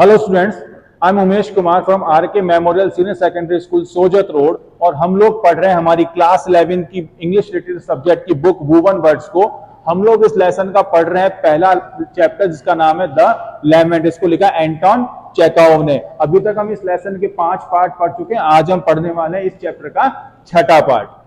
Hello students, I am Umesh Kumar from R K memorial senior secondary school Sojat road और हम लोग पढ़ रहे हैं हमारी क्लास 11 की इंग्लिश लिटरेचर सब्जेक्ट की बुक वुवन वर्ड्स को। हम लोग इस लेसन का पढ़ रहे हैं पहला चैप्टर जिसका नाम है द लैमेंट। इसको लिखा एंटोन चेखोव ने। अभी तक हम इस लेसन के 5 पार्ट पढ़ चुके हैं। आज हम पढ़ने वाले हैं इस चैप्टर का छठा पार्ट।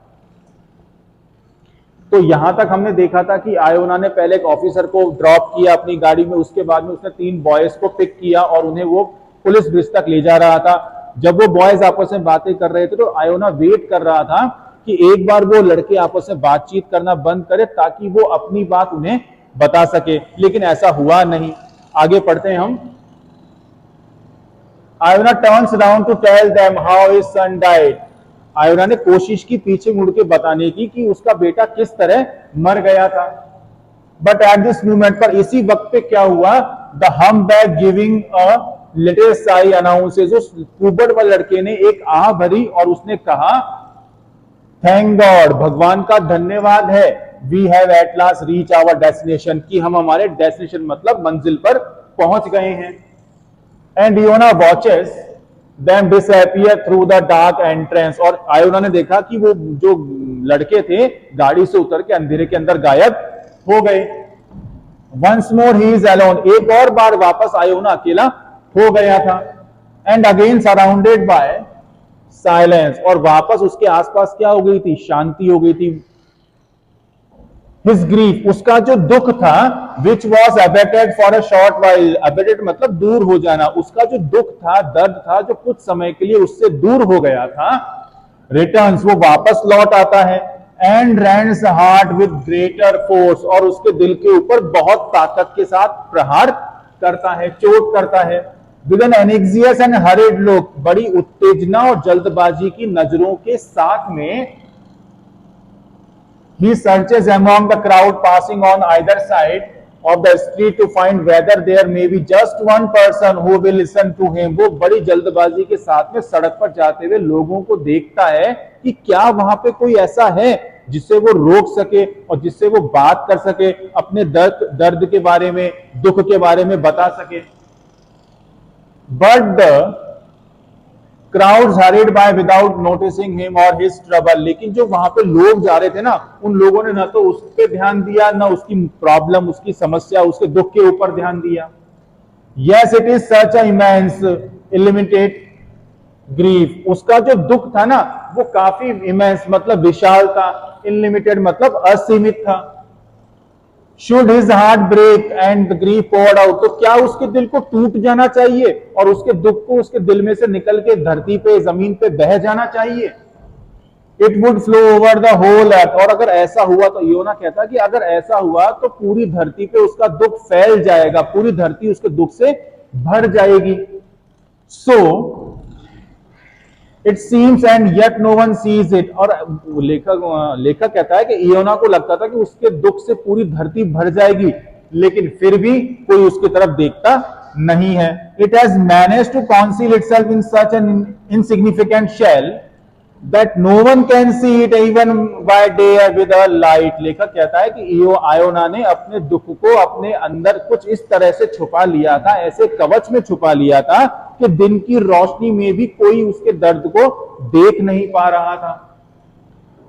तो यहां तक हमने देखा था कि आयोना ने पहले एक ऑफिसर को ड्रॉप किया अपनी गाड़ी में, उसके बाद में उसने 3 बॉयज को पिक किया और उन्हें वो पुलिस ब्रिज तक ले जा रहा था। जब वो बॉयज आपस में बातें कर रहे थे तो आयोना वेट कर रहा था कि एक बार वो लड़के आपस में बातचीत करना बंद करे ताकि वो अपनी बात उन्हें बता सके, लेकिन ऐसा हुआ नहीं। आगे पढ़ते हैं हम। Iona turns around to tell them how his son died. Iona ने कोशिश की पीछे मुड़ के बताने की कि उसका बेटा किस तरह मर गया था। बट एट दिस मोमेंट पर इसी वक्त पे क्या हुआ, the humpback giving a little Sai announces. उस कुबड़ वाले लड़के ने एक आह भरी और उसने कहा, थैंक गॉड, भगवान का धन्यवाद है, we have at last reach our destination, कि हम हमारे डेस्टिनेशन मतलब मंजिल पर पहुंच गए हैं। And Iona watches them disappear through the dark entrance. और आयोना ने देखा कि वो जो लड़के थे गाड़ी से उतर के अंधेरे के अंदर गायब हो गए। Once more he is alone. एक और बार वापस आयोना अकेला हो गया था। And again surrounded by silence. और वापस उसके आसपास क्या हो गई थी, शांति हो गई थी। His grief, उसका जो दुख था, which was abated for a short while, abated मतलब दूर हो जाना, उसका जो दुख था, दर्द था जो कुछ समय के लिए उससे दूर हो गया था, returns, वो वापस लौट आता है, and rends heart with greater force, और उसके दिल के ऊपर बहुत ताकत के साथ प्रहार करता है, चोट करता है। with an anxious and hurried look, बड़ी उत्तेजना और जल्दबाजी की नजरों के साथ में he searches among the crowd passing on either side of the street to find whether there may be just one person who will listen to him। वो बड़ी जल्दबाजी के साथ में सड़क पर जाते हुए लोगों को देखता है कि क्या वहां पे कोई ऐसा है जिससे वो रोक सके और जिससे वो बात कर सके, अपने दर्द के बारे में, दुख के बारे में बता सके। But the crowds hurried by without noticing him or his trouble। लेकिन जो वहां पे लोग जा रहे थे ना, उन लोगों ने ना तो उस पे ध्यान दिया, ना उसकी प्रॉब्लम, उसकी समस्या, उसके दुख के ऊपर ध्यान दिया। Yes, it is such a immense, illimited grief। उसका जो दुख था ना वो काफी immense मतलब विशाल था, unlimited मतलब असीमित था। Should his heart break and the grief poured out, तो क्या उसके दिल को टूट जाना चाहिए और उसके दुख को उसके दिल में से निकल के धरती पे, जमीन पे बह जाना चाहिए। It would flow over the whole earth। और अगर ऐसा हुआ तो योना कहता कि अगर ऐसा हुआ तो पूरी धरती पे उसका दुख फैल जाएगा, पूरी धरती उसके दुख से भर जाएगी। So it seems and yet no one sees it. और लेखक कहता है कि इयोना को लगता था कि उसके दुख से पूरी धरती भर जाएगी, लेकिन फिर भी कोई उसकी तरफ देखता नहीं है। It has manage to conceal itself in such an insignificant shell that no one can see it even by day with a light. लेखक कहता है कि आयोना ने अपने दुख को अपने अंदर कुछ इस तरह से छुपा लिया था, ऐसे कवच में छुपा लिया था कि दिन की रोशनी में भी कोई उसके दर्द को देख नहीं पा रहा था।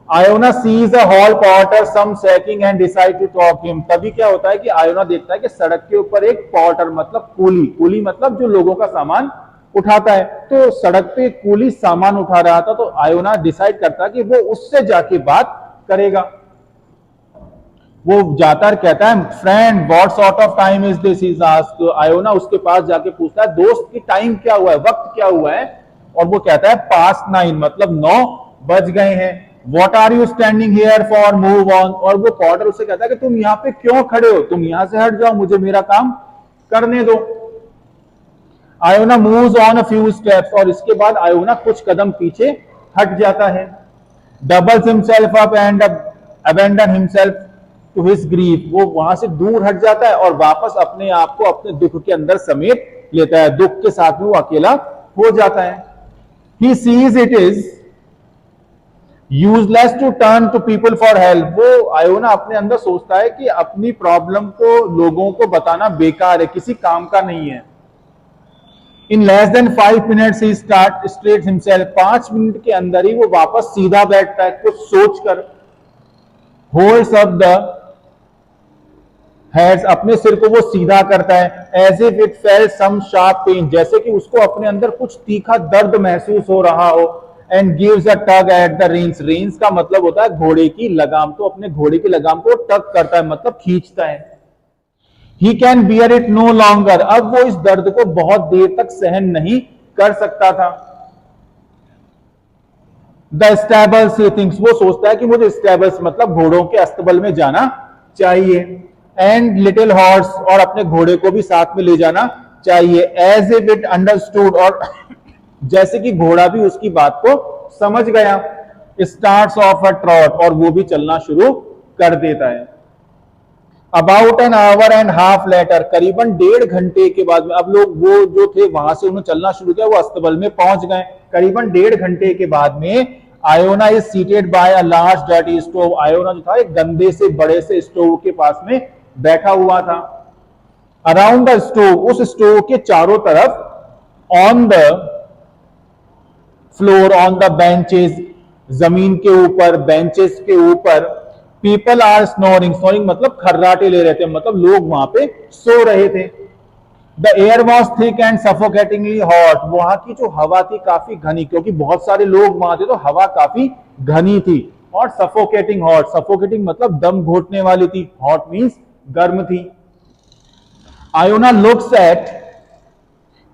Iona sees a hall porter some sacking and decide to talk him. तभी क्या होता है कि आयोना देखता है कि सड़क के ऊपर एक पॉर्टर मतलब कूली मतलब जो लोगों का सामान उठाता है, तो सड़क पे कूली सामान उठा रहा था। तो आयोना डिसाइड करता कि वो उससे जाके बात करेगा। वो जाता है, कहता है, friend what sort of time is this, is asked. Iona उसके पास जाके पूछता है, दोस्त की टाइम क्या हुआ है, वक्त क्या हुआ है। और वो कहता है पास्ट 9 मतलब 9 बज गए हैं। What are you standing here for, move on. और वो पॉर्टर उससे कहता है कि तुम यहां पे क्यों खड़े हो, तुम यहां से हट जाओ, मुझे मेरा काम करने दो। Iona moves on a few steps. और इसके बाद आयोना कुछ कदम पीछे हट जाता है। Doubles himself up and abandon himself to his grief. वो वहां से दूर हट जाता है और वापस अपने आप को अपने दुख के अंदर समेट लेता है। दुख के साथ में वो अकेला हो जाता है। He sees it is useless to turn to people for help. वो आयोना अपने अंदर सोचता है कि अपनी प्रॉब्लम को लोगों को बताना बेकार है, किसी काम का नहीं है। In less than 5 minutes he start straight himself, 5 minute के अंदर ही वो वापस सीधा बैठता है, कुछ सोचकर। होल्ड्स अप द हेड्स, अपने सिर को वो सीधा करता है। As if it felt some sharp pain, जैसे कि उसको अपने अंदर कुछ तीखा दर्द महसूस हो रहा हो। And gives a tug at the reins, reins का मतलब होता है घोड़े की लगाम, तो अपने घोड़े की लगाम को टग करता है, मतलब खींचता है। He can bear it no longer, अब वो इस दर्द को बहुत देर तक सहन नहीं कर सकता था। द स्टेबल्स ही थिंक्स, वो सोचता है कि मुझे स्टेबल्स मतलब घोड़ों के अस्तबल में जाना चाहिए। एंड लिटिल हॉर्स, और अपने घोड़े को भी साथ में ले जाना चाहिए। एज इफ इट अंडरस्टूड, और जैसे कि घोड़ा भी उसकी बात को समझ गया। स्टार्ट्स ऑफ अ ट्रॉट, और वो भी चलना शुरू कर देता है। About an hour and half later, करीबन 1.5 घंटे के बाद में, अब लोग वो जो थे वहां से उन्होंने चलना शुरू किया, वो अस्तबल में पहुंच गए। करीबन 1.5 घंटे के बाद में Iona is seated by a large dirty stove, Iona जो था एक गंदे से बड़े से स्टोव के पास में बैठा हुआ था। अराउंड द स्टोव, उस स्टोव के चारों तरफ, on the floor, on the benches, जमीन के ऊपर, बेंचेस के ऊपर, पीपल आर स्नोरिंग, स्नोरिंग मतलब खर्राटे ले रहे थे, मतलब लोग वहां पे सो रहे थे। The air was thick and suffocatingly hot, वहां की जो हवा थी काफी घनी, क्योंकि बहुत सारे लोग वहां थे तो हवा काफी घनी थी। और सफोकेटिंग हॉट, सफोकेटिंग मतलब दम घोटने वाली थी, हॉट मींस गर्म थी। Iona looks at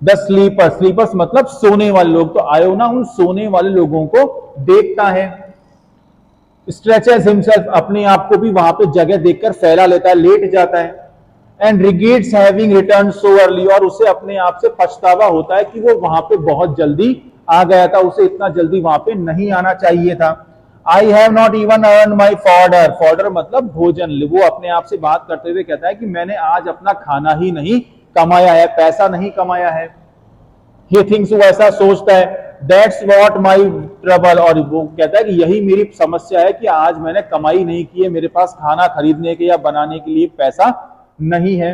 the sleeper, sleepers मतलब सोने वाले लोग, तो आयोना उन सोने वाले लोगों को देखता है। स्ट्रेचेस हिमसेल्फ, अपने आप को भी वहां पे जगह देखकर फैला लेता है, लेट जाता है। And regrets having return so early, और उसे अपने आप से पछतावा होता है कि वो वहां पे बहुत जल्दी आ गया था, उसे इतना जल्दी वहां पे नहीं आना चाहिए था। I have not even earn my fodder, fodder मतलब भोजन, वो अपने आप से बात करते हुए कहता है कि मैंने आज अपना खाना ही नहीं कमाया है, पैसा नहीं कमाया है। He thinks, वो ऐसा सोचता है। That's what my trouble, और वो कहता है कि यही मेरी समस्या है कि आज मैंने कमाई नहीं की है, मेरे पास खाना खरीदने के या बनाने के लिए पैसा नहीं है।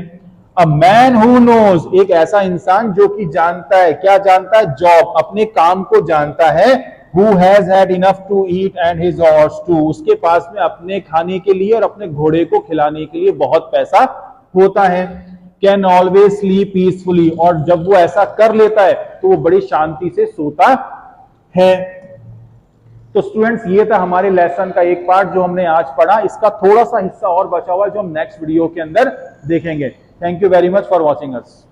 अ मैन हु नोज, एक ऐसा इंसान जो कि जानता है, क्या जानता है? जॉब, अपने काम को जानता है। Who has had enough to eat and his horse too, उसके पास में अपने खाने के लिए और अपने घोड़े को खिलाने के लिए बहुत पैसा होता है। कैन ऑलवेज स्लीप पीसफुली, और जब वो ऐसा कर लेता है तो वो बड़ी शांति से सोता है। तो स्टूडेंट्स, ये था हमारे लेसन का एक पार्ट जो हमने आज पढ़ा। इसका थोड़ा सा हिस्सा और बचा हुआ है जो हम नेक्स्ट वीडियो के अंदर देखेंगे। Thank you very much for watching us.